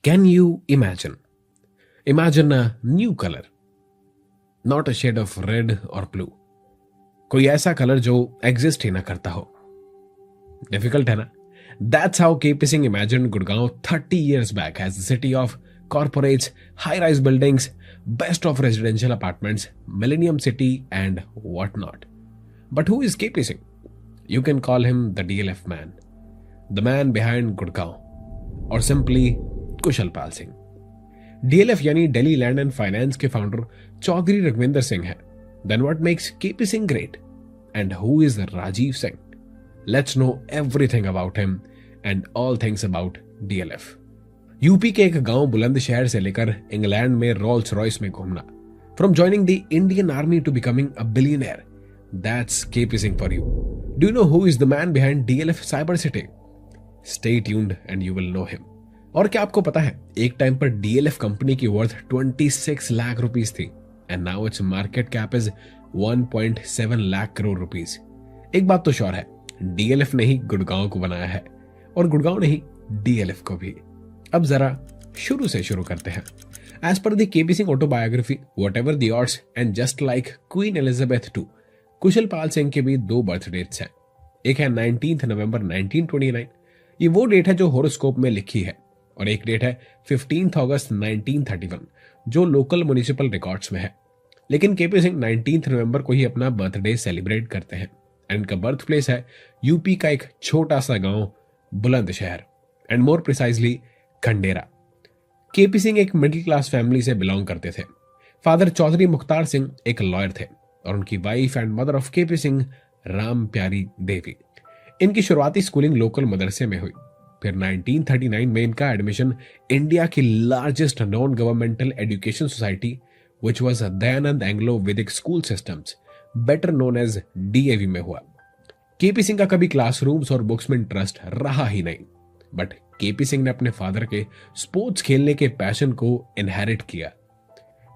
Can you imagine? Imagine a new color, not a shade of red or blue. कोई ऐसा colour जो exist ही ना करता हो. डिफिकल्ट है ना? That's how KP Singh imagined Gurgaon 30 years back as a city of corporates, high-rise buildings, best of residential apartments, Millennium City and whatnot. But who is KP Singh? You can call him the DLF man, the man behind Gurgaon, or simply Kushal Pal Singh. DLF यानी Delhi Land and Finance के founder Chaudhary रघविंदर Singh है. Then what makes KP Singh great? And who is Rajiv Singh? Let's know everything about him and all things about DLF. UP के एक गांव बुलंदशहर से लेकर England में Rolls Royce में घूमना. From joining the Indian Army to becoming a billionaire. That's KP Singh for you. Do you know who is the man behind DLF Cyber City? Stay tuned and you will know him. और क्या आपको पता है, एक time पर DLF company की worth 26 lakh rupees थी and now its market cap is 1.7 lakh crore rupees. एक बात तो श्योर है, DLF ने ही गुड़गांव को बनाया है और गुड़गांव ने ही DLF को भी. अब जरा शुरू से शुरू करते हैं. As per the KP Singh autobiography, whatever the odds and just like Queen Elizabeth II, Kushal Pal Singh के भी 2 बर्थ डेट्स हैं. एक है 19 नवंबर 1929, ये वो डेट है जो होरोस्कोप में लिखी है, और एक डेट है 15 अगस्त 1931 जो लोकल म्युनिसिपल रिकॉर्ड्स में है. लेकिन KP सिंह 19 नवंबर को ही अपना बर्थडे सेलिब्रेट करते हैं एंड इनका बर्थ प्लेस है यूपी का एक छोटा सा गांव Bulandshahr, and more precisely Khandera. KP Singh एक मिडिल क्लास फैमिली से बिलोंग करते थे. फादर चौधरी मुख्तार सिंह एक लॉयर थे और उनकी wife and mother of KP Singh Ram प्यारी देवी. इनकी शुरुआती स्कूलिंग लोकल मदरसे में हुई. फिर 1939 में इनका एडमिशन इंडिया की largest non governmental education society which was Dayanand Anglo Vedic school systems, better known as DAV में हुआ. KP सिंह का कभी क्लासरूम्स और बुक्स में इंटरेस्ट रहा ही नहीं, बट KP सिंह ने अपने फादर के स्पोर्ट्स खेलने के पैशन को इनहेरिट किया.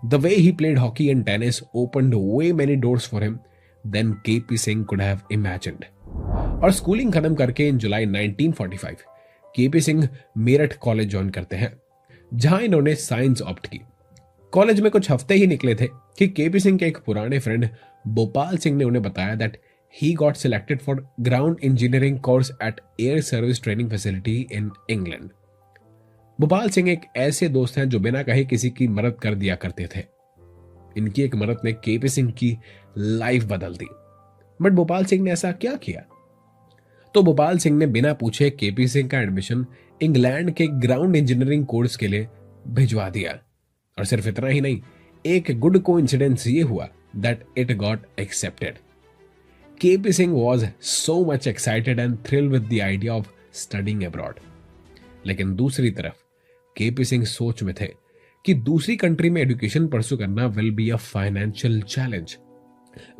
The way he played hockey and tennis opened way many doors for him then KP Singh could have imagined. और स्कूलिंग खत्म करके in July 1945 KP Singh Meerut college join करते हैं, जहां इन्होंने साइंस ऑप्ट की. कॉलेज में कुछ हफ्ते ही निकले थे कि KP सिंह के एक पुराने फ्रेंड भोपाल सिंह ने उन्हें बताया that he got selected for ground engineering course at Air Service Training Facility in England. Bhopal Singh एक ऐसे दोस्त हैं जो बिना कहे किसी की मदद कर दिया करते थे. इनकी एक मदद ने KP सिंह की लाइफ बदल दी. बट भोपाल सिंह ने ऐसा क्या किया? तो भोपाल सिंह ने बिना पूछे KP सिंह का एडमिशन इंग्लैंड के ग्राउंड इंजीनियरिंग कोर्स के लिए भिजवा दिया. और सिर्फ इतना ही नहीं, एक गुड कोइंसिडेंस ये हुआ that it got accepted. KP Singh was so much excited and thrilled with the idea of studying abroad. लेकिन दूसरी तरफ KP Singh सोच में थे कि दूसरी कंट्री में एजुकेशन परस्यू करना will be a financial challenge.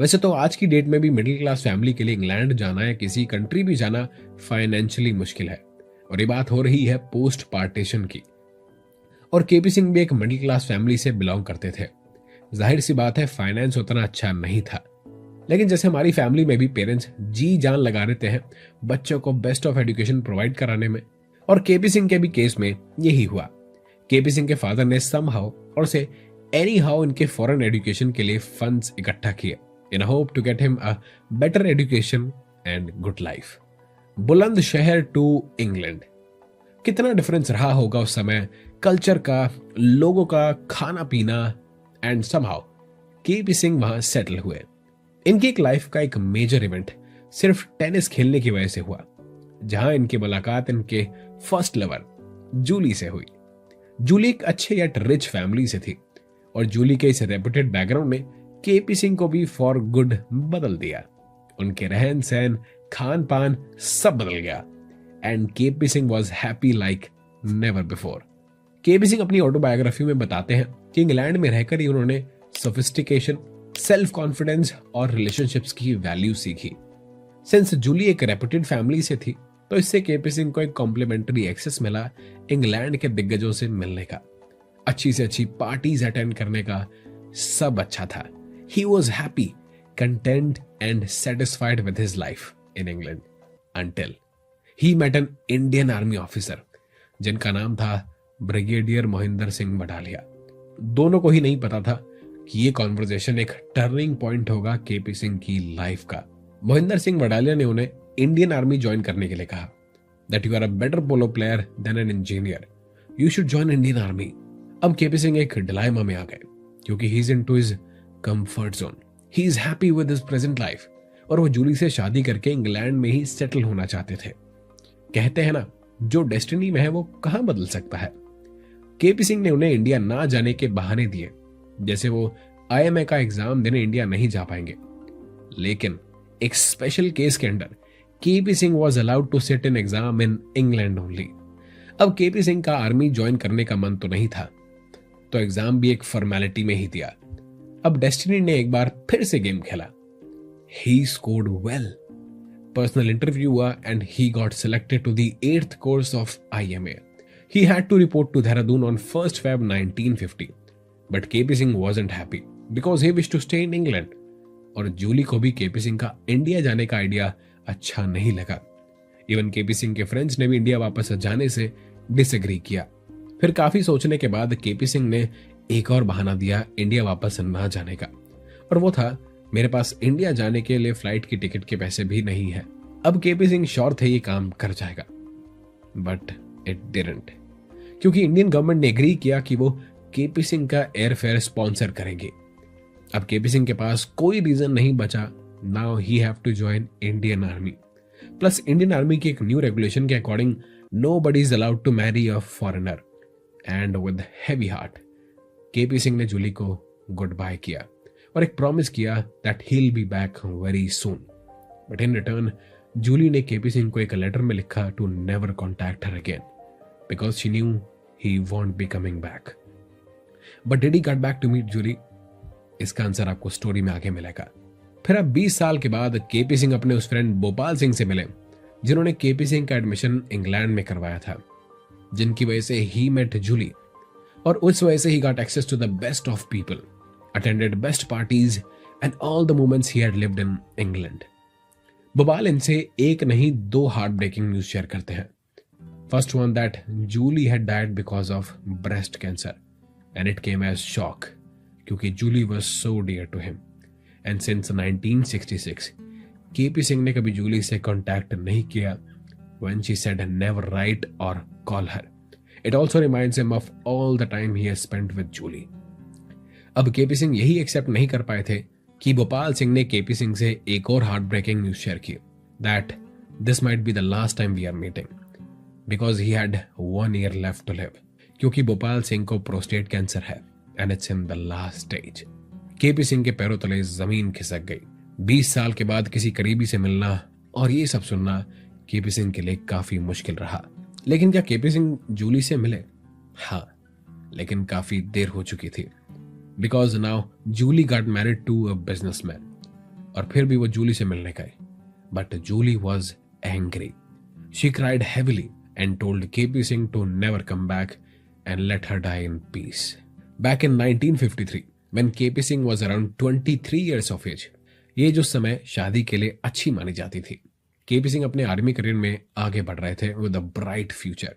वैसे तो आज की डेट में भी मिडिल क्लास फैमिली के लिए इंग्लैंड जाना या किसी कंट्री भी जाना फाइनेंशियली मुश्किल है, और ये बात हो रही है पोस्ट पार्टीशन की. और KP सिंह भी एक मिडिल क्लास फैमिली से बिलोंग करते थे. जाहिर सी बात है फाइनेंस उतना अच्छा नहीं था, लेकिन जैसे हमारी फैमिली में भी पेरेंट्स जी जान लगा देते हैं बच्चों को बेस्ट ऑफ एजुकेशन प्रोवाइड कराने में, और KP सिंह के भी केस में यही हुआ. KP सिंह के फादर ने समहाउ और से एनी हाउ इनके फॉरेन एजुकेशन के लिए फंड्स इकट्ठा किए in hope to get him a better education and good life. Bulandshahr to England, कितना डिफरेंस रहा होगा उस समय, कल्चर का, लोगों का, खाना पीना, एंड समहाउ KP सिंह वहां सेटल हुए. इनकी एक लाइफ का एक मेजर इवेंट सिर्फ टेनिस खेलने की वजह से हुआ, जहां इनकी मुलाकात इनके फर्स्ट लवर जूली से हुई. जूली एक अच्छे यट रिच फैमिली से थी, और जूली के इस रेपुटेड बैकग्राउंड ने KP सिंह को भी फॉर गुड बदल दिया. उनके रहन सहन, खान पान सब बदल गया, and KP Singh was happy like never before. KP Singh अपनी ऑटोबायोग्राफी में बताते हैं कि इंग्लैंड में रहकर ही उन्होंने सोफिस्टिकेशन, सेल्फ कॉन्फिडेंस और रिलेशनशिप्स की वैल्यू सीखी. सिंस जूली एक रेपुटेड फैमिली से थी, तो इससे KP सिंह को एक कॉम्प्लीमेंट्री एक्सेस मिला इंग्लैंड के दिग्गजों से मिलने का, अच्छी से अच्छी पार्टीज अटेंड करने का, सब अच्छा था. He was happy, content and satisfied with his life in England until he met an Indian Army officer जिनका नाम था ब्रिगेडियर मोहिंदर सिंह बटालिया। दोनों को ही नहीं पता था कि ये कॉन्वर्जेशन एक टर्निंग पॉइंट होगा केपी सिंह की लाइफ का। मोहिंदर सिंह बटालिया ने उन्हें इंडियन आर्मी ज्वाइन करने के लिए कहा that you are a better polo player than an engineer, you should join Indian Army. अब केपी सिंह एक डिलाइमा में आ गए क्योंकि he is into his comfort zone, he is happy with his present life और वो जूली से शादी करके इंग्लैंड में ही सेटल होना चाहते थे। कहते हैं ना, जो डेस्टिनी में है वो कहां बदल सकता है। केपी सिंह ने उन्हें इंडिया ना जाने के बहाने दिए, जैसे वो आईएमए का एग्जाम देने इंडिया नहीं जा पाएंगे। लेकिन एक स्पेशल केस के under KP Singh was allowed to sit in exam in England only. अब केपी सिंह का आर्मी ज्वाइन करने का मन तो नहीं था, तो एग्जाम भी एक फॉर्मेलिटी में ही दिया। अब डेस्टिनी ने एक बार फिर से गेम खेला। He scored well, personal interview हुआ and he got selected to the 8th course of IMA. He had to report to Dehradun on 1st Feb 1950, but KP Singh wasn't happy because he wished to stay in England. और जूली को भी KP Singh का India जाने का idea अच्छा नहीं लगा। Even KP Singh के फ्रेंड्स ने भी इंडिया वापस जाने से डिसएग्री किया। फिर काफी सोचने के बाद केपी सिंह ने एक और बहाना दिया इंडिया वापस ना जाने का, और वो था मेरे पास इंडिया जाने के लिए फ्लाइट की टिकट के पैसे भी नहीं है। अब केपी सिंह श्योर थे ये काम कर जाएगा, बट इट डिडंट, क्योंकि इंडियन गवर्नमेंट ने एग्री किया कि वो केपी सिंह का एयरफेयर स्पॉन्सर करेंगे। अब केपी सिंह के पास कोई रीजन नहीं बचा, now he have to join Indian Army. Plus Indian Army की एक न्यू रेगुलेशन के according nobody is allowed to marry a foreigner. And with heavy heart KP Singh ने जूली को गुड बाय किया और एक प्रॉमिस किया that he will be back very soon. But in return Julie ने केपी सिंह को एक लेटर में लिखा to never contact her again because she knew he won't be coming back. But did he got back to meet Julie? इसका answer आपको story में आगे मिलेगा। फिर अब 20 साल के बाद केपी सिंह अपने उस फ्रेंड भोपाल सिंह से मिले जिन्होंने केपी सिंह का एडमिशन इंग्लैंड में करवाया था, जिनकी वजह से ही मेट जूली, और उस वजह से he got access to the best of people, attended best parties and all the moments he had lived in England. Bhopal इनसे एक नहीं 2 हार्ट ब्रेकिंग न्यूज शेयर करते हैं। First one, that Julie had died because of breast cancer, and it came as shock क्योंकि Julie was so dear to him. And since 1966, KP Singh ने कभी जूली से contact नहीं किया when she said never write or call her. It also reminds him of all the time he has spent with Julie. अब KP Singh यही accept नहीं कर पाए थे कि भोपाल सिंह ने KP सिंह से एक और हार्ट ब्रेकिंग न्यूज शेयर की, that this might be the last time we are meeting. Because he had 1 year left to live. क्योंकि भोपाल सिंह को प्रोस्टेट कैंसर है and it's in the last stage. KP Singh के पैरों तले जमीन खिसक गई। 20 साल के बाद किसी करीबी से मिलना और ये सब सुनना केपी सिंह के लिए काफी मुश्किल रहा। लेकिन क्या केपी सिंह जूली से मिले? हाँ, लेकिन काफी देर हो चुकी थी। Because now Jully got married to a businessman. और फिर भी वो जूली से मिलने गए, but Julie was angry. She cried heavily and told KP Singh to never come back and let her die in peace. Back in 1953, when KP Singh was around 23 years of age, ये जो समय शादी के लिए अच्छी मानी जाती थी। केपी सिंह अपने आर्मी करियर में आगे बढ़ रहे थे विद अ ब्राइट फ्यूचर,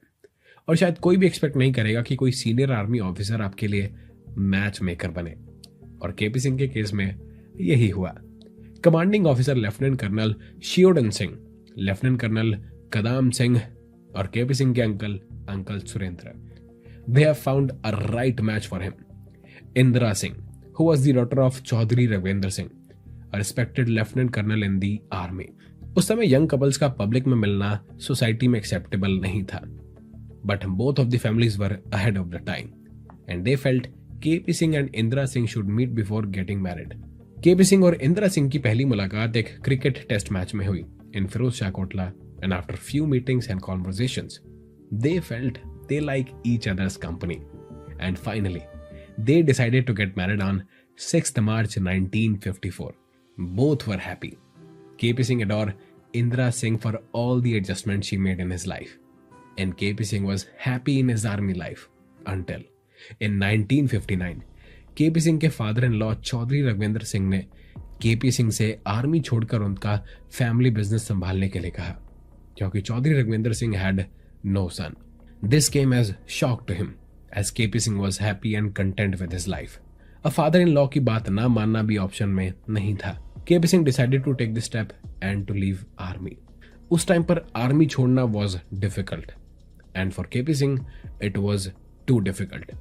और शायद कोई भी एक्सपेक्ट नहीं करेगा कि कोई सीनियर आर्मी ऑफिसर आपके लिए मैच मेकर बने, और केपी सिंह के केस में यही हुआ। Commanding officer lieutenant colonel Sheodan Singh, lieutenant colonel Kadam Singh और केपी सिंह के uncle Surendra, they have found a right match for him. Indra Singh, who was the daughter of Chaudhary Raghvendra Singh, a respected lieutenant colonel in the army. उस समय young couples का public में मिलना society में acceptable नहीं था, but both of the families were ahead of the time, and they felt KP Singh and Indra Singh should meet before getting married. KP Singh और इंदिरा सिंह की पहली मुलाकात एक क्रिकेट टेस्ट मैच में हुई in Firoz Shah Kotla, and after few meetings and conversations, they felt they like each other's company, and finally they decided to get married on 6th March 1954. Both were happy. KP Singh adored Indira Singh for all the adjustments she made in his life, and KP Singh was happy in his army life until in 1959 KP Singh के father in law Chaudhary Raghvendra Singh ने KP Singh से army छोड़कर उनका family business संभालने के लिए कहा, क्योंकि Chaudhary Raghvendra Singh had no son. This came as shock to him, as KP Singh was happy and content with his life. A father-in-law की बात ना मानना भी ऑप्शन में नहीं था. KP Singh decided to take this step and to leave army. उस time पर आर्मी छोड़ना was difficult, and for KP Singh it was too difficult,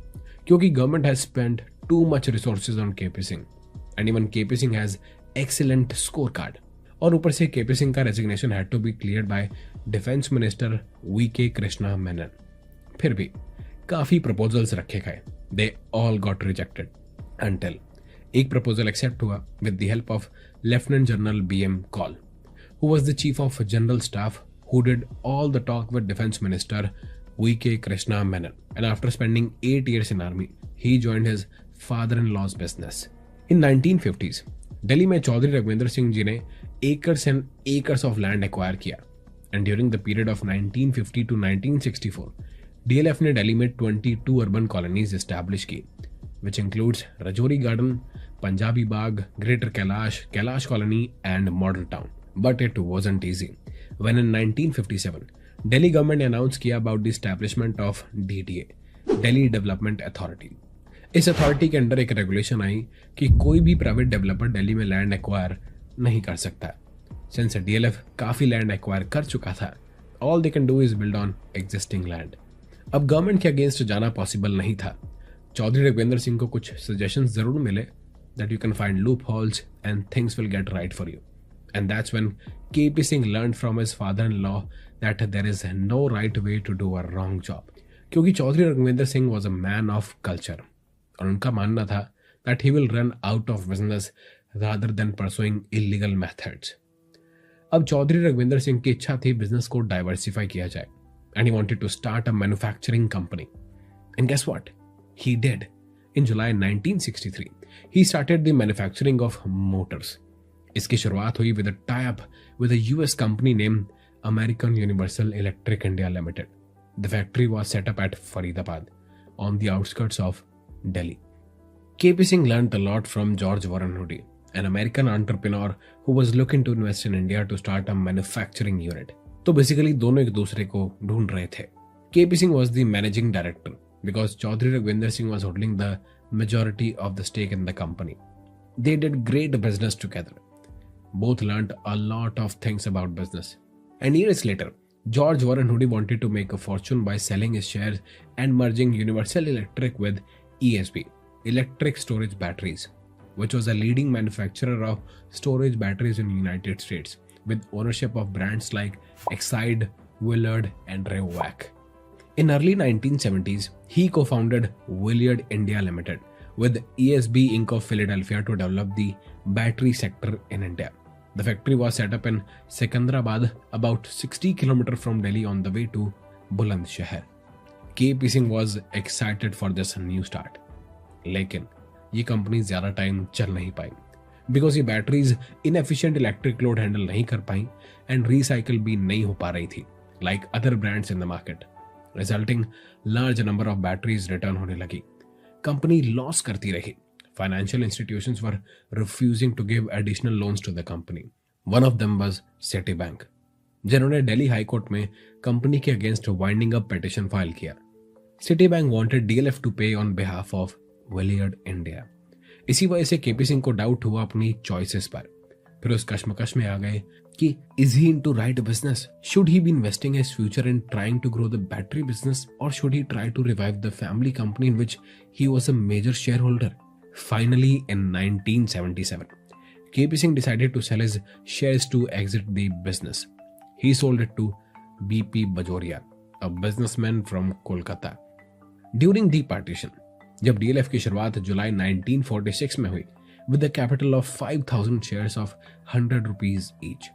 क्योंकि government has spent too much resources on KP Singh, and even KP Singh has excellent scorecard. और ऊपर से KP Singh का resignation had to be cleared by Defense Minister VK Krishna Menon. फिर भी काफी proposals रखे गए. They all got rejected until एक proposal accept हुआ with the help of Lieutenant General BM Kaul, who was the chief of general staff who did all the talk with Defense Minister VK Krishna Menon. And after spending 8 years in army, he joined his father-in-law's business. In 1950s, Delhi में चौधरी रघुविंदर सिंह जी ने acres and acres of land acquire किया. And during the period of 1950 to 1964, DLF ने दिल्ली में 22 urban colonies establish की, which includes Rajouri Garden, Punjabi Bagh, Greater Kailash, Kailash Colony and Model Town. But it wasn't easy. When in 1957, Delhi government announced किया about the establishment of DDA, Delhi Development Authority. इस authority के under एक regulation आई कि कोई भी private developer Delhi में land acquire नहीं कर सकता. सिंस डीएलएफ काफी लैंड एक्वायर कर चुका था, all they can do is build on existing land. अब गवर्नमेंट के अगेंस्ट जाना पॉसिबल नहीं था. चौधरी रघुविंदर सिंह को कुछ सजेशंस जरूर मिले that you can find loopholes and things will get right for you. And that's when KP Singh learned from his father-in-law that there is no right way to do a wrong job. क्योंकि Chaudhary Raghuvinder Singh was a man of culture और उनका मानना था that he will run out of business rather than pursuing illegal methods. अब चौधरी रघुविंदर सिंह की इच्छा थी business को डाइवर्सिफाई किया जाए and he wanted to start a manufacturing company. And guess what? He did. In July 1963, he started the manufacturing of motors. इसकी शुरुआत हुई with a tie-up with a US company named American Universal Electric India Limited. The factory was set up at Faridabad, on the outskirts of Delhi. KP Singh learned a lot from George Warren Hoodie, an American entrepreneur who was looking to invest in India to start a manufacturing unit. तो basically दोनों एक दूसरे को ढूंढ रहे थे. KP Singh was the managing director because Chaudhary Raghvinder Singh was holding the majority of the stake in the company. They did great business together. Both learned a lot of things about business. And years later, George Warren Hoodie wanted to make a fortune by selling his shares and merging Universal Electric with ESB, Electric Storage Batteries, which was a leading manufacturer of storage batteries in the United States, with ownership of brands like Exide, Willard, and Rayovac. In early 1970s, he co-founded Willard India Limited with ESB Inc. of Philadelphia to develop the battery sector in India. The factory was set up in Secunderabad, about 60 km from Delhi on the way to Bulandshahr. KP Singh was excited for this new start. लेकिन ये company ज़्यादा time चल नहीं पाई because ये batteries inefficient electric load handle नहीं कर पाई and recycle भी नहीं हो पा रही थी like other brands in the market, resulting large number of batteries return होने लगी. कंपनी लॉस करती रही. Financial institutions were refusing to give additional loans to the company. One of them was Citibank, जिन्होंने Delhi high court में company के against winding up petition file किया. Citibank wanted DLF to pay on behalf of Willard India. इसी वजह से KP Singh को doubt हुआ अपनी चॉइसेस पर. फिर उस कश्मकश में आ गए कि is he into right business, should he be investing his future in trying to grow the battery business और should he try to revive the family company in which he was a major share holder. Finally in 1977, KP Singh decided to sell his shares to exit the business. He sold it to BP Bajoria, a businessman from Kolkata. During the partition, जब DLF की शुरुआत जुलाई 1946 में हुई with a capital of 5,000 shares of 100 rupees each.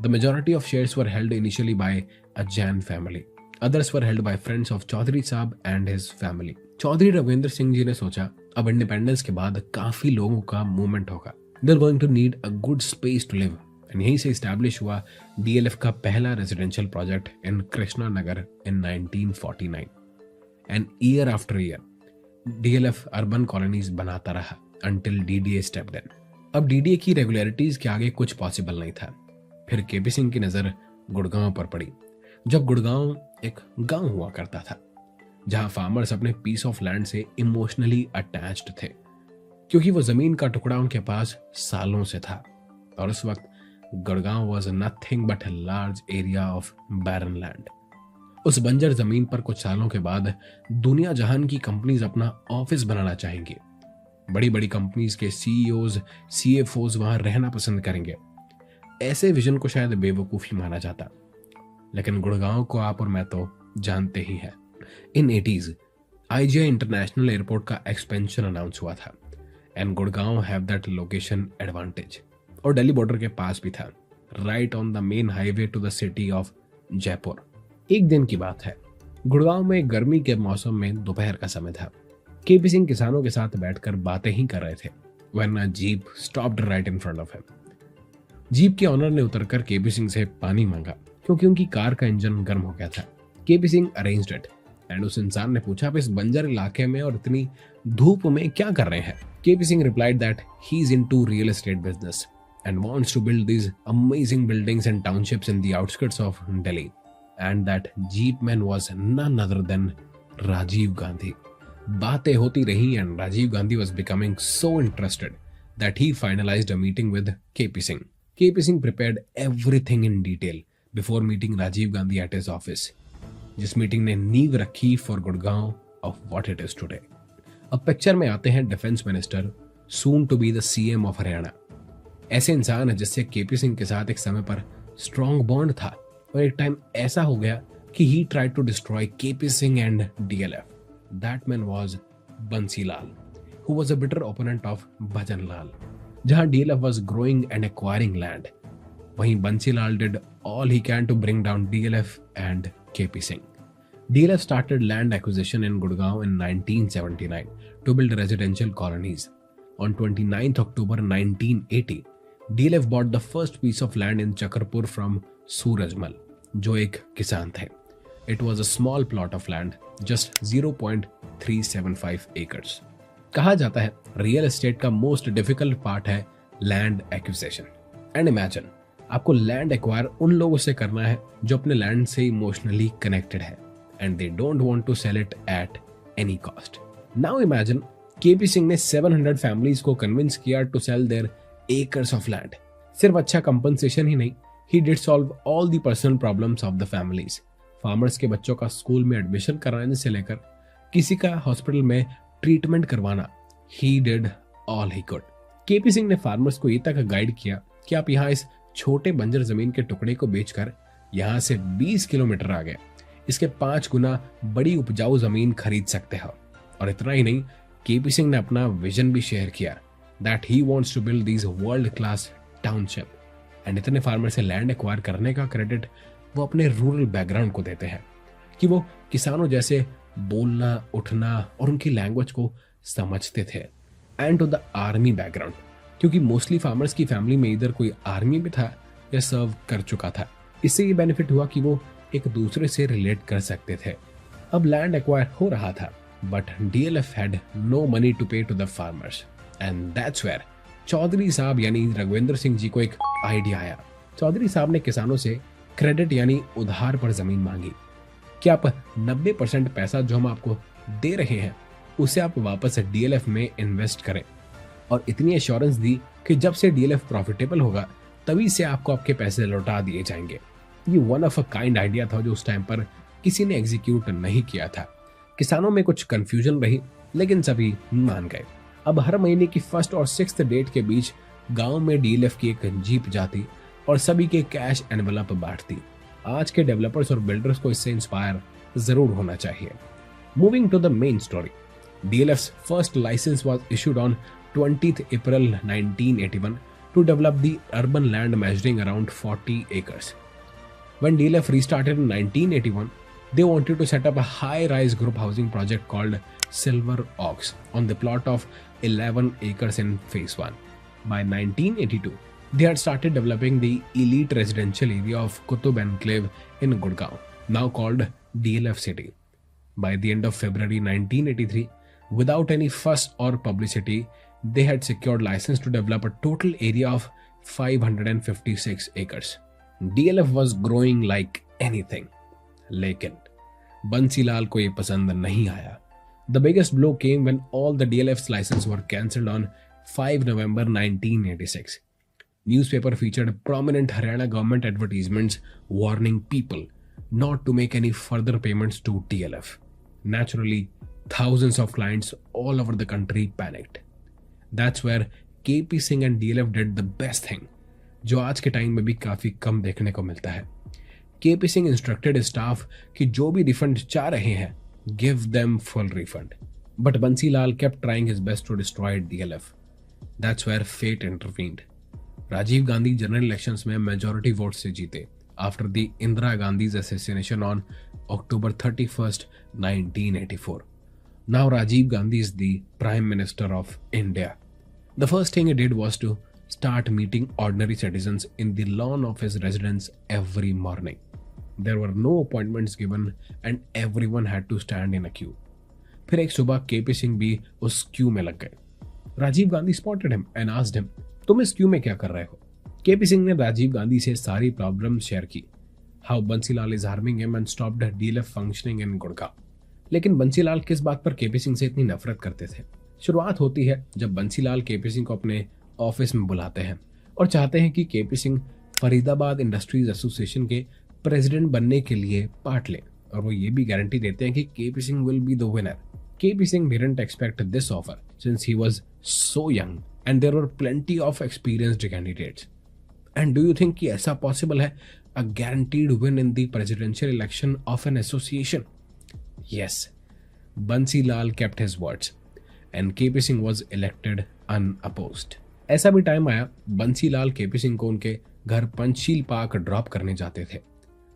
The majority of shares were held initially by a Jain family. Others were held by friends of Chaudhary Saab and his family. Chaudhary Raghuvinder Singh ji ने सोचा अब independence के बाद काफी लोगों का movement होगा. They're going to need a good space to live. And यहीं से एस्टैब्लिश हुआ डीएलएफ का पहला residential project in Krishna Nagar in 1949. And year after year, DLF urban colonies बनाता रहा until DDA stepped in. अब DDA की रेगुलरिटीज के आगे कुछ पॉसिबल नहीं था. फिर केपी सिंह की नजर गुड़गांव पर पड़ी. जब गुड़गांव एक गांव हुआ करता था जहां फार्मर्स अपने पीस ऑफ लैंड से इमोशनली अटैच्ड थे, क्योंकि वो जमीन का टुकड़ा उनके पास सालों से था। और उस वक्त Gurgaon was nothing but a large area of barren land. उस बंजर जमीन पर कुछ सालों के बाद दुनिया जहान की कंपनीज अपना ऑफिस बनाना चाहेंगी। बड़ी बड़ी कंपनीज के सीईओज, सीएफओज वहां रहना पसंद करेंगे। ऐसे विजन को शायद बेवकूफी माना जाता, लेकिन गुड़गांव को आप और मैं तो जानते ही हैं। In 80s IGI international airport का एक्सपेंशन अनाउंस हुआ था and Gurgaon have that location advantage, और दिल्ली बॉर्डर के पास भी था, right on the main highway to the city of Jaipur. एक दिन की बात है, गुड़गांव में गर्मी के मौसम में दोपहर का समय था। केपी सिंह किसानों के साथ बैठकर बातें ही कर रहे थे when a jeep stopped right in front of him. Jeep के ऑनर ने उतरकर केपी सिंह से पानी मांगा क्योंकि उनकी कार का इंजन गर्म हो गया था। KP Singh arranged it and उस इंसान ने पूछा, आप इस बंजर इलाके में और इतनी धूप में क्या कर रहे हैं? KP Singh replied that he is into real estate business and wants to build these amazing buildings and townships in the outskirts of Delhi, and that jeepman was none other than Rajiv Gandhi. बातें होती रही and Rajiv Gandhi was becoming so interested that he finalized a meeting with KP Singh. KP Singh prepared everything in detail before meeting Rajiv Gandhi at his office, जिस meeting ने नींव रखी for Gurgaon of what it is today. अब picture में आते हैं defence minister, soon to be the CM of Haryana. ऐसे इंसान है जिससे केपी सिंह के साथ एक समय पर स्ट्रॉन्ग बॉन्ड था, और एक टाइम ऐसा हो गया कि he tried to destroy KP Singh and DLF. That man was Bansilal, who was a bitter opponent of Bhajanlal. जहां DLF was growing and acquiring land, वहीं Bansilal did all he can to bring down DLF and KP Singh. DLF started land acquisition in Gurgaon in 1979 to build residential colonies. On 29th October 1980, DLF bought the first piece of land in Chakarpur from Surajmal, जो एक किसान थे. It was a small plot of land, just 0.375 acres. कहा जाता है real estate का most difficult part है land acquisition. And imagine, आपको लैंड एक्वायर उन लोगों से करना है जो अपने लैंड से इमोशनली कनेक्टेड है and they don't want to sell it at any cost. Now imagine KP Singh ने 700 फैमिलीज को कन्विंस किया to sell their acres of land. सिर्फ अच्छा कंपनसेशन ही नहीं, he did solve all the personal problems of the families. Farmers के बच्चों का school में एडमिशन कराने से लेकर किसी का हॉस्पिटल में ट्रीटमेंट करवाना, he did all he could. KP Singh ने फार्मर्स को ये तक गाइड किया कि आप यहाँ इस छोटे बंजर जमीन के टुकड़े को बेचकर यहाँ से 20 किलोमीटर आगे इसके 5 गुना बड़ी उपजाऊ जमीन खरीद सकते हो. और इतना ही नहीं, केपी सिंह ने अपना विजन भी शेयर किया that he wants to build these world class township. And इतने फार्मर से लैंड एक्वायर करने का क्रेडिट वो अपने रूरल बैकग्राउंड को देते हैं कि वो किसानों जैसे बोलना, उठना और उनकी लैंग्वेज को समझते थे. And to the army background, क्योंकि मोस्टली फार्मर्स की फैमिली में इधर कोई आर्मी में था या सर्व कर चुका था. इससे ये बेनिफिट हुआ कि वो एक दूसरे से रिलेट कर सकते थे. अब लैंड एक्वायर हो रहा था, but DLF had no money to pay to the farmers, and that's where Chaudhary साहब यानी रघुवेंद्र सिंह जी को एक आइडिया आया. चौधरी साहब ने किसानों से क्रेडिट यानी उधार पर जमीन मांगी कि आप 90% पैसा जो हम आपको दे रहे हैं उसे आप वापस डीएलएफ में इन्वेस्ट करें, और इतनी एश्योरेंस दी कि जब से डीएलएफ प्रॉफिटेबल होगा तभी से आपको आपके पैसे लौटा दिए जाएंगे. ये one of a kind idea था जो उस टाइम पर किसी ने एग्जीक्यूट नहीं किया था. किसानों में कुछ कंफ्यूजन रही, लेकिन सभी मान गए. अब हर महीने की 1st और 6th डेट के बीच गांव में डीएलएफ की एक जीप जाती और सभी के कैश एनवेलप बांटती. आज के डेवलपर्स और बिल्डर्स को इससे इंस्पायर जरूर होना चाहिए. Moving to the main story, DLF's first licence was issued on 20th April 1981 to develop the urban land measuring around 40 acres. When DLF restarted in 1981, they wanted to set up a high-rise group housing project called Silver Oaks on the plot of 11 acres in Phase 1. By 1982, they had started developing the elite residential area of Kutub Enclave in Gurgaon, now called DLF City. By the end of February 1983, without any fuss or publicity, they had secured license to develop a total area of 556 acres. DLF was growing like anything. लेकिन बंसीलाल को ये पसंद नहीं आया। The biggest blow came when all the DLF's license were cancelled on 5 November 1986. Newspaper featured prominent Haryana government advertisements warning people not to make any further payments to DLF. Naturally, thousands of clients all over the country panicked. That's where KP Singh and DLF did the best thing, जो आज के time में भी काफी कम देखने को मिलता है। KP Singh instructed his staff कि जो भी रिफंड चाह रहे हैं, give them full refund. But Bansilal kept trying his best to destroy DLF. That's where fate intervened. Rajiv Gandhi general elections में मेजॉरिटी वोट से जीते after the Indira Gandhi's assassination on October 31st, 1984. Now Rajiv Gandhi is the Prime Minister of India. The first thing he did was to start meeting ordinary citizens in the lawn of his residence every morning. There were no appointments given and everyone had to stand in a queue. फिर एक सुबह KP Singh भी उस Q में लग गए। Rajiv Gandhi spotted him and asked him, तुम इस क्यू में क्या कर रहे हो? KP सिंह ने राजीव गांधी से सारी प्रॉब्लम शेयर की, how Bansilal is harming him and stopped DLF functioning इन गुड़गांव। लेकिन बंसीलाल किस बात पर KP सिंह से इतनी नफरत करते थे? शुरुआत होती है जब बंसीलाल KP सिंह को अपने ऑफिस में बुलाते हैं और चाहते हैं कि KP Singh Faridabad industries association के प्रेसिडेंट बनने के लिए पार्ट लें, और वो ये भी गारंटी देते हैं कि KP Singh will be the winner. KP Singh didn't expect this offer since he was so young and there were plenty of experienced candidates. And do you think कि ऐसा possible है, a guaranteed win in the presidential election of an association? Yes, Bansilal kept his words and KP Singh was elected unopposed. ऐसा भी time आया Bansilal KP Singh को उनके घर Panchsheel park drop करने जाते थे।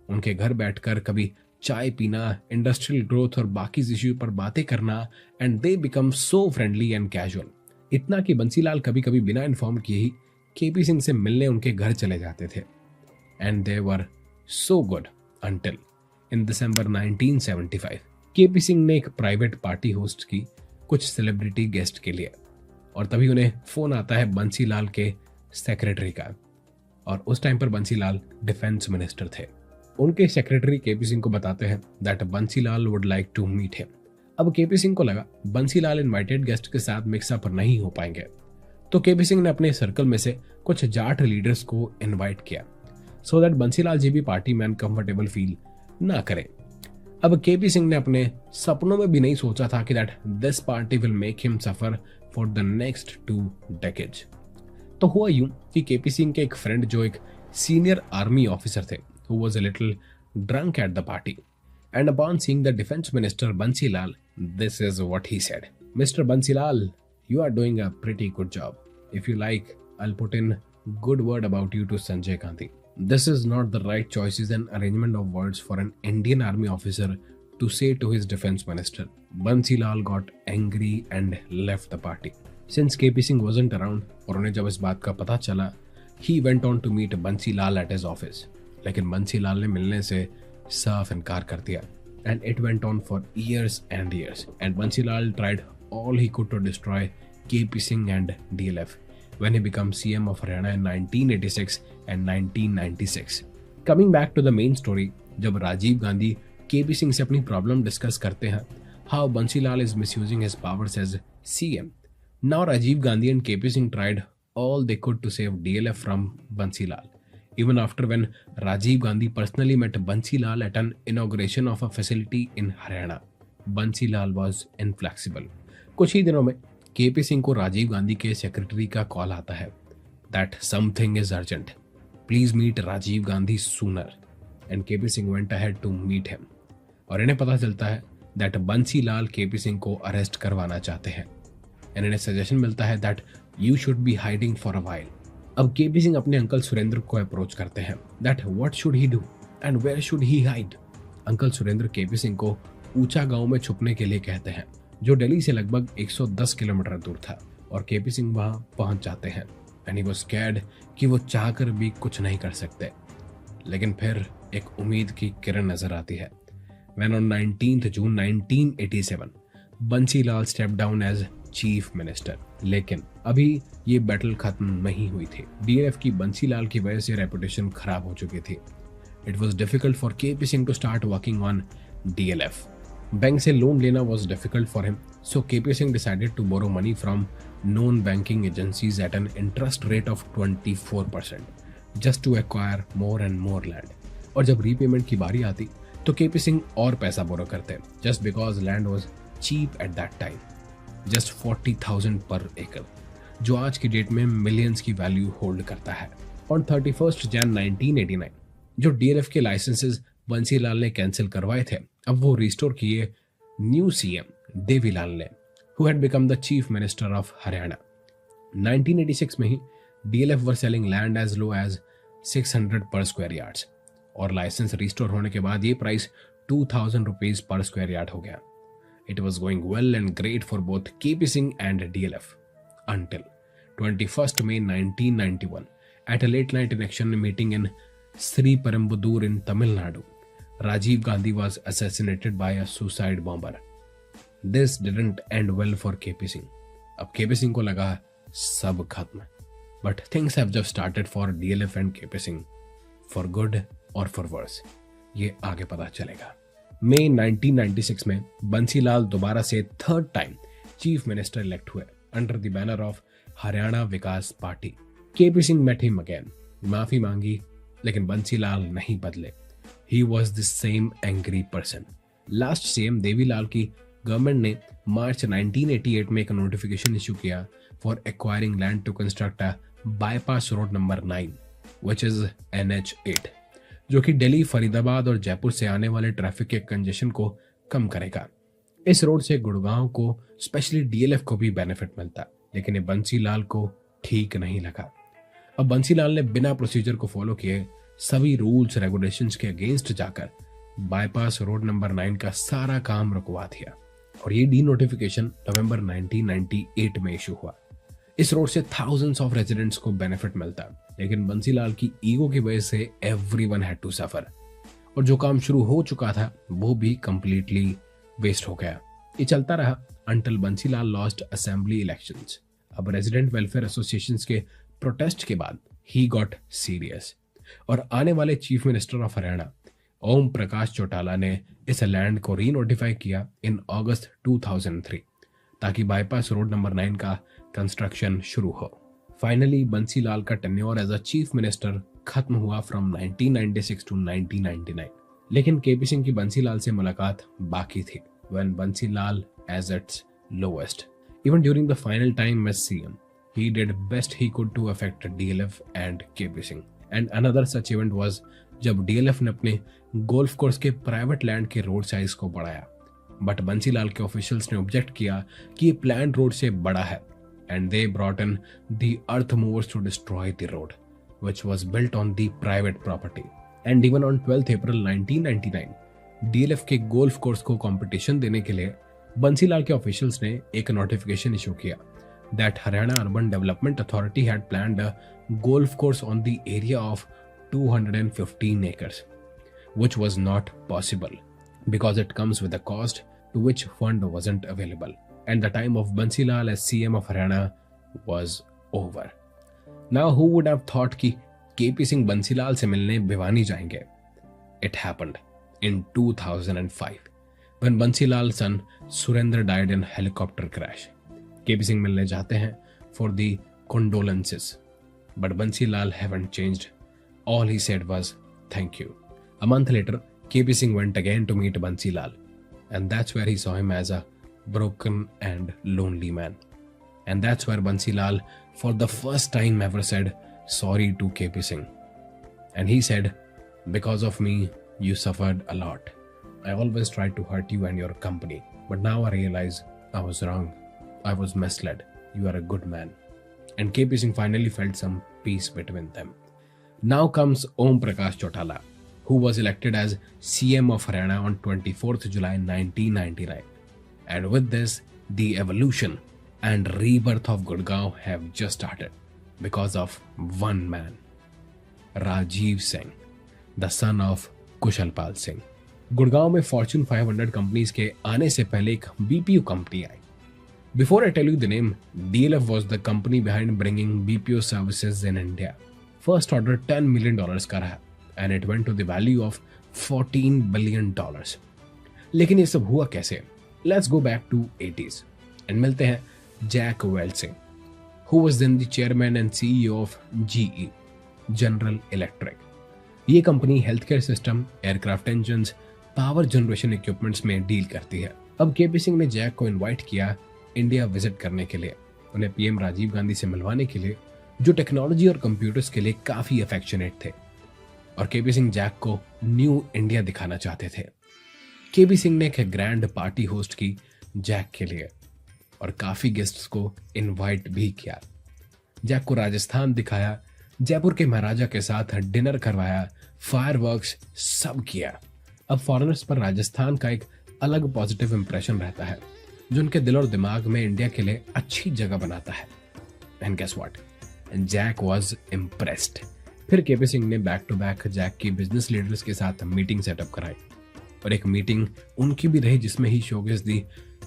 उनके घर बैठकर कभी चाय पीना, इंडस्ट्रियल ग्रोथ और बाकी इश्यू पर बातें करना, and they become so friendly and casual. इतना कि बंसीलाल कभी कभी बिना इन्फॉर्म किए ही KP सिंह से मिलने उनके घर चले जाते थे। And they were so good until in December 1975 KP Singh ने एक प्राइवेट पार्टी होस्ट की कुछ सेलिब्रिटी गेस्ट के लिए, और तभी उन्हें फोन आता है बंसीलाल के सेक्रेटरी का, और उस टाइम पर बंसीलाल डिफेंस मिनिस्टर थे। उनके सेक्रेटरी KP सिंह को बताते हैं that Bansilal would like to meet him. अब KP सिंह को लगा बंसीलाल इनवाइटेड गेस्ट के साथ मिक्सअप नहीं हो पाएंगे, तो KP सिंह ने अपने सर्कल में से कुछ जाट लीडर्स को इनवाइट किया सो दैट बंसीलाल जी भी पार्टी में अनकंफर्टेबल फील ना करें। अब KP सिंह ने अपने सपनों में भी नहीं सोचा था कि that this party will make him suffer for the next 2 decades। तो हुआ यूं कि KP सिंह के एक फ्रेंड जो एक सीनियर आर्मी ऑफिसर थे, who was a little drunk at the party, and upon seeing the defense minister Bansilal, this is what he said. Mr. Bansilal, you are doing a pretty good job. If you like, I'll put in good word about you to Sanjay Gandhi. This is not the right choice is an arrangement of words for an Indian army officer to say to his defense minister. Bansilal got angry and left the party. Since KP Singh wasn't around, और उन्हें जब इस बात का पता चला, he went on to meet Bansilal at his office. लेकिन बंसीलाल ने मिलने से साफ इनकार कर दिया, and it went on for years and years, and Bansilal tried all he could to destroy KP Singh and DLF when he became CM of Haryana in 1986 and 1996. Coming back to the main story, जब Rajiv Gandhi KP Singh से अपनी problem discuss करते हैं, how Bansilal is misusing his powers as CM. Now Rajiv Gandhi and KP Singh tried all they could to save DLF from Bansilal. Even after when Rajiv Gandhi personally met Bansilal at an inauguration of a facility in Haryana, Bansilal was inflexible. कुछ ही दिनों में KP Singh को राजीव गांधी के secretary का call आता है that something is urgent. Please meet Rajiv Gandhi sooner. And KP Singh went ahead to meet him. और इन्हें पता चलता है that बंसीलाल KP सिंह को अरेस्ट करवाना चाहते हैं, and इन्हें सजेशन मिलता है that you should be hiding for a while. अब KP सिंह अपने अंकल सुरेंद्र को अप्रोच करते हैं that what should he do and where should he hide. Uncle Surendra KP Singh को ऊंचा गांव में छुपने के लिए कहते हैं, जो दिल्ली से लगभग 110 किलोमीटर दूर था, और KP सिंह वहां पहुंच जाते हैं एंड ही वाज स्कैर्ड कि वो चाहकर भी कुछ नहीं कर सकते। लेकिन फिर एक उम्मीद की किरण नजर आती है when on 19 June 1987 Bansilal step down as chief minister. लेकिन अभी ये बैटल खत्म नहीं हुई थी। DLF की बंसीलाल की वजह से रेपुटेशन खराब हो चुकी थी। It was difficult for KP Singh to start working on DLF. Bank से लोन लेना was difficult for him, so KP Singh decided to borrow money from known banking agencies at an interest rate of 24% just to acquire more and more land. और जब repayment की बारी आती तो KP Singh और पैसा बोरो करते just because land was cheap at that time, just 40,000 per acre, जो आज की डेट में मिलियंस की वैल्यू होल्ड करता है. ऑन 31 जन 1989 जो DLF के लाइसेंसेस बंसीलाल ने कैंसिल करवाए थे, अब वो रिस्टोर किए न्यू सीएम देवीलाल ने, who had become the chief minister of Haryana. 1986 में ही DLF were selling land as low as 600 per square yards, और लाइसेंस रिस्टोर होने के बाद ये price 2000 rupees per square yard हो गया. It was going well and great for both KP Singh and DLF until 21st May 1991 at a late night election meeting in Sri Perumbudur in Tamil Nadu. Rajiv Gandhi was assassinated by a suicide bomber. This didn't end well for KP Singh. अब KP Singh को लगा सब खत्म. But things have just started for DLF and KP Singh, for good or for worse. ये आगे पता चलेगा. मई 1996 में बंसीलाल दोबारा से third time chief minister elect हुए under the banner of Haryana Vikas Party. KP Singh met him again, माफी मांगी, लेकिन बंसीलाल नहीं बदले. He was the same angry person. Last CM Devilal की गवर्नमेंट ने मार्च 1988 में एक नोटिफिकेशन इशू किया for acquiring land to construct a bypass road number 9 which is NH8, जो कि दिल्ली, फरीदाबाद और जयपुर से आने वाले ट्रैफिक के कंजेशन को कम करेगा. इस रोड से गुड़गांव को, स्पेशली DLF को भी बेनिफिट मिलता, लेकिन ये बंसीलाल को ठीक नहीं लगा. अब बंसीलाल ने बिना प्रोसीजर को फॉलो किए सभी रूल्स रेगुलेशंस के अगेंस्ट जाकर बाईपास रोड नंबर 9 का सारा काम रुकवा दिया, और ये डी नोटिफिकेशन नवंबर 1998 में इशू हुआ. इस रोड से थाउजेंड्स ऑफ रेजिडेंट्स को बेनिफिट मिलता, लेकिन बंसीलाल की ईगो की वजह से एवरीवन हैड टू सफर, और जो काम शुरू हो चुका था वो भी कंप्लीटली वेस्ट हो गया. ये चलता रहा until Bansilal lost assembly elections. अब रेजिडेंट वेलफेयर एसोसिएशंस के प्रोटेस्ट के बाद ही गॉट सीरियस, और आने वाले chief minister of Haryana Om Prakash Chautala ने इस लैंड को रीनोटिफाई किया इन अगस्त 2003 ताकि बाईपास रोड नंबर 9 का कंस्ट्रक्शन शुरू हो. फाइनली बंसीलाल का tenure as a chief minister खत्म हुआ फ्रॉम 1996 टू 1999, लेकिन केपी सिंह की बंसीलाल से मुलाकात बाकी थी when Bansilal as its lowest. Even during the final time as CM he did best he could to affect DLF and KP Singh. And another such event was जब DLF ने अपने golf course के private land के road size को बढ़ाया, but Bansilal के officials ने object किया कि ये प्लान रोड से बड़ा है, and they brought in the earth movers to destroy the road, which was built on the private property. And even on 12th April 1999, DLF के गोल्फ कोर्स को कंपटीशन देने के लिए बंसीलाल के ऑफिशियल्स ने एक नोटिफिकेशन इशू किया that Haryana Urban Development Authority had planned a golf course on the area of 215 acres, which was not possible because it comes with a cost to which fund wasn't available, and the time of Bansilal as CM of Haryana was over. Now who would have thought कि KP Singh Bansilal से मिलने भिवानी जाएंगे? It happened in 2005 when Bansilal's son Surendra died in helicopter crash. KP Singh मिलने जाते हैं for the condolences, but Bansilal haven't changed. All he said was thank you. A month later, KP Singh went again to meet Bansilal, and that's where he saw him as a broken and lonely man. And that's where Bansilal, for the first time ever, said sorry to KP Singh. And he said, because of me, you suffered a lot. I always tried to hurt you and your company, but now I realize I was wrong. I was misled. You are a good man. And KP Singh finally felt some peace between them. Now comes Om Prakash Chautala, who was elected as CM of Haryana on 24th July 1999. And with this, the evolution and rebirth of Gurgaon have just started because of one man, Rajiv Singh, the son of Kushalpal Singh. Gurgaon में Fortune 500 companies के आने से पहले एक BPO company I. Before I tell you the name, DLF was the company behind bringing BPO services in India. First order $10 million का रहा, and it went to the value of $14 billion. लेकिन ये सब हुआ कैसे? Let's go back to 80s and मिलते हैं Jack Welch से, who was then the chairman and CEO of GE, General Electric. ये company health care system, aircraft engines, power generation equipments में डील करती है. अब केपी सिंह ने जैक को इनवाइट किया इंडिया विजिट करने के लिए, उन्हें पीएम राजीव गांधी से मिलवाने के लिए, जो टेक्नोलॉजी और कंप्यूटर्स के लिए काफी अफेक्शनेट थे. और केपी सिंह जैक को न्यू इंडिया दिखाना चाहते थे. केपी सिंह ने एक ग्रैंड पार्टी होस्ट की जैक के लिए और काफी गेस्ट्स को इनवाइट भी किया. जैक को राजस्थान दिखाया, जयपुर के महाराजा के साथ डिनर करवाया, फायरवर्क्स सब किया. अब फॉरेनर्स पर राजस्थान का एक अलग पॉजिटिव इंप्रेशन रहता है जो उनके दिल और दिमाग में इंडिया के लिए अच्छी जगह बनाता है. And guess what, Jack was impressed. फिर केपी सिंह ने बैक टू बैक जैक की बिजनेस लीडर्स के साथ मीटिंग सेटअप कराई और एक मीटिंग उनकी भी रही जिसमें he showcase the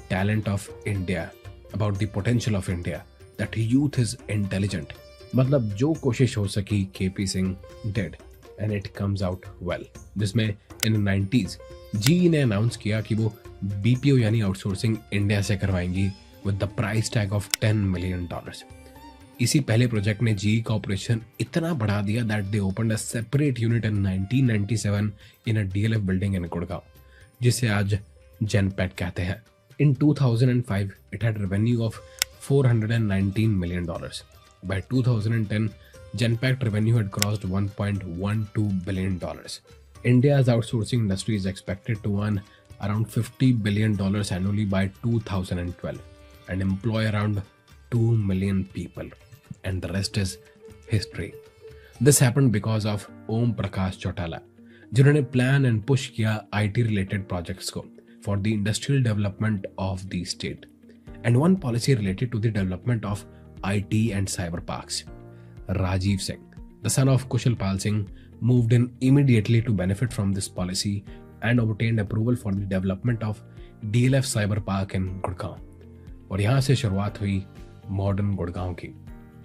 talent of India, about the potential of India, that youth is intelligent. मतलब जो कोशिश हो सकी KP Singh did and it comes out well. जिसमें इन 90s जी ने अनाउंस किया कि वो बीपीओ यानी आउटसोर्सिंग इंडिया से करवाएंगी with the price tag of $10 million. इसी पहले प्रोजेक्ट ने जी का ऑपरेशन इतना बढ़ा दिया that they opened a separate unit in 1997 in a DLF building in Gurgaon, जिसे आज जेनपैट कहते हैं. इन 2005 it had revenue of $419 million. By 2010, Genpact revenue had crossed $1.12 billion. India's outsourcing industry is expected to earn around $50 billion annually by 2012 and employ around 2 million people. And the rest is history. This happened because of Om Prakash Chautala, जिन्होंने plan and push किया IT related projects को for the industrial development of the state. And one policy related to the development of IT and cyber parks. Rajiv Singh, the son of Kushal Pal Singh, moved in immediately to benefit from this policy and obtained approval for the development of DLF Cyber Park in Gurgaon. और यहाँ से शुरुआत हुई modern Gurgaon की,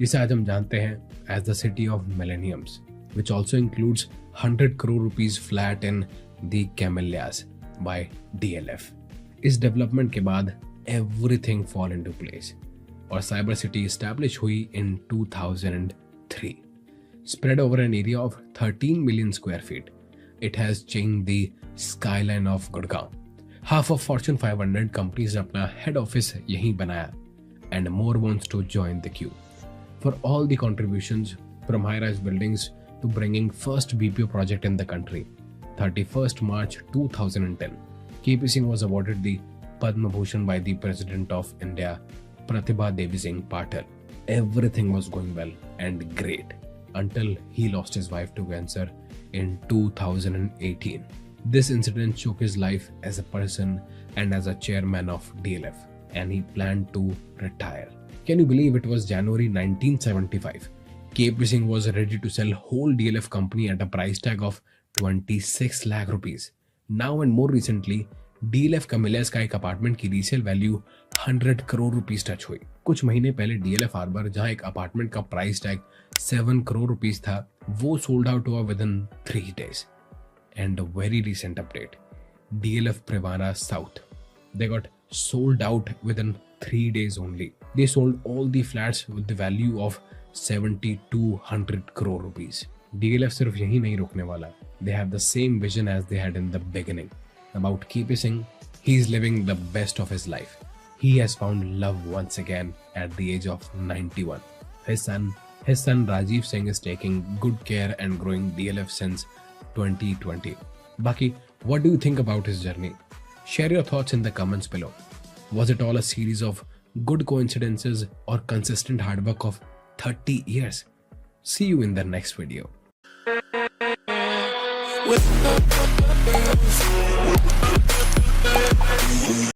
जिसे आज हम जानते हैं as the city of millenniums, which also includes 100 crore rupees flat in the Camellias by DLF. इस डेवलपमेंट के बाद everything fall into place और साइबर सिटी एस्टैब्लिश हुई इन 2003. Spread over an area of 13 million square feet, it has changed the skyline of Gurgaon. Half of Fortune 500 companies ने अपना head office यहीं बनाया and more wants to join the queue. For all the contributions from high-rise buildings to bringing first BPO project in the country, 31st March 2010, KP Singh was awarded the Padma Bhushan by the President of India, Pratibha Devi Singh Patil. Everything was going well and great until he lost his wife to cancer in 2018. This incident shook his life as a person and as a chairman of DLF, and he planned to retire. Can you believe it was January 1975? KP Singh was ready to sell whole DLF company at a price tag of 26 lakh rupees. Now and more recently, DLF camellias का एक apartment की resale value 100 crore rupees touch हुई. कुछ महीने पहले DLF harbour, जहां एक apartment का प्राइस टैग 7 करोड़ रुपीस था, वो सोल्ड आउट हुआ with in 3 days. And very recent update, DLF Privana south, they got sold out with in 3 days only. They sold all the flats with the value of 7,200 crore rupees. DLF सिर्फ यही नहीं रुकने वाला. They have the same vision as they had in the beginning. About KP Singh, he is living the best of his life. He has found love once again at the age of 91. His son Rajiv Singh is taking good care and growing DLF since 2020. Baki, what do you think about his journey? Share your thoughts in the comments below. Was it all a series of good coincidences or consistent hard work of 30 years? See you in the next video.